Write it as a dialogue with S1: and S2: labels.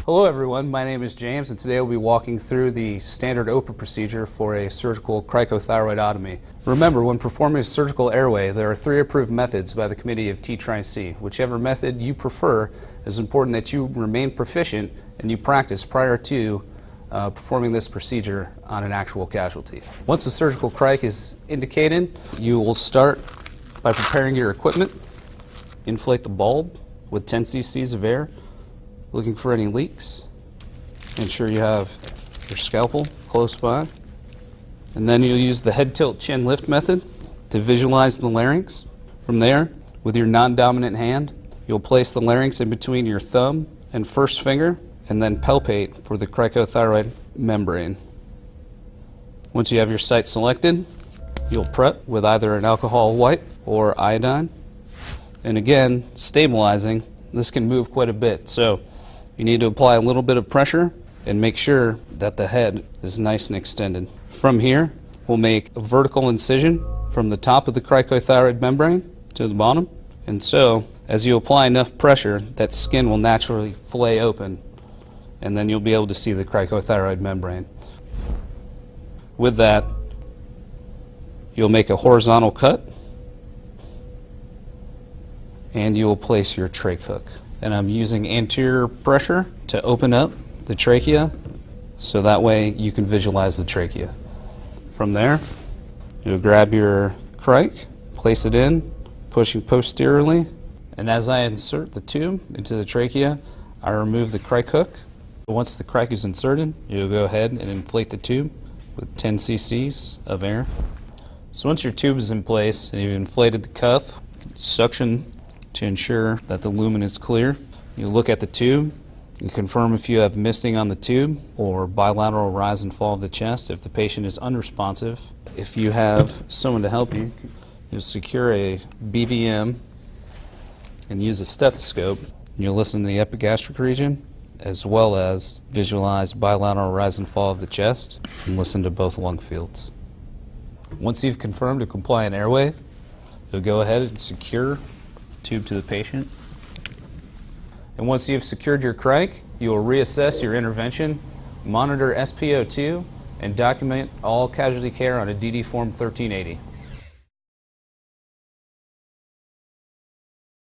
S1: Hello everyone, my name is James and today we'll be walking through the standard open procedure for a surgical cricothyroidotomy. Remember, when performing a surgical airway, there are 3 approved methods by the Committee of T-C. Whichever method you prefer, it is important that you remain proficient and you practice prior to performing this procedure on an actual casualty. Once the surgical cric is indicated, you will start by preparing your equipment. Inflate the bulb with 10 cc's of air, looking for any leaks. Ensure you have your scalpel close by. And then you'll use the head tilt chin lift method to visualize the larynx. From there, with your non-dominant hand, you'll place the larynx in between your thumb and first finger and then palpate for the cricothyroid membrane. Once you have your site selected, you'll prep with either an alcohol wipe or iodine. And again, stabilizing, this can move quite a bit. So you need to apply a little bit of pressure and make sure that the head is nice and extended. From here, we'll make a vertical incision from the top of the cricothyroid membrane to the bottom. And so, as you apply enough pressure, that skin will naturally fillet open, and then you'll be able to see the cricothyroid membrane. With that, you'll make a horizontal cut, and you will place your trach hook. And I'm using anterior pressure to open up the trachea so that way you can visualize the trachea. From there, you'll grab your cric, place it in, pushing posteriorly, and as I insert the tube into the trachea, I remove the cric hook. Once the cric is inserted, you'll go ahead and inflate the tube with 10 cc's of air. So once your tube is in place and you've inflated the cuff, suction to ensure that the lumen is clear. You look at the tube, you confirm if you have misting on the tube or bilateral rise and fall of the chest if the patient is unresponsive. If you have someone to help you, you'll secure a BVM and use a stethoscope. You'll listen to the epigastric region as well as visualize bilateral rise and fall of the chest and listen to both lung fields. Once you've confirmed a compliant airway, you'll go ahead and secure tube to the patient. And once you've secured your cric, you will reassess your intervention, monitor SpO2, and document all casualty care on a DD Form 1380.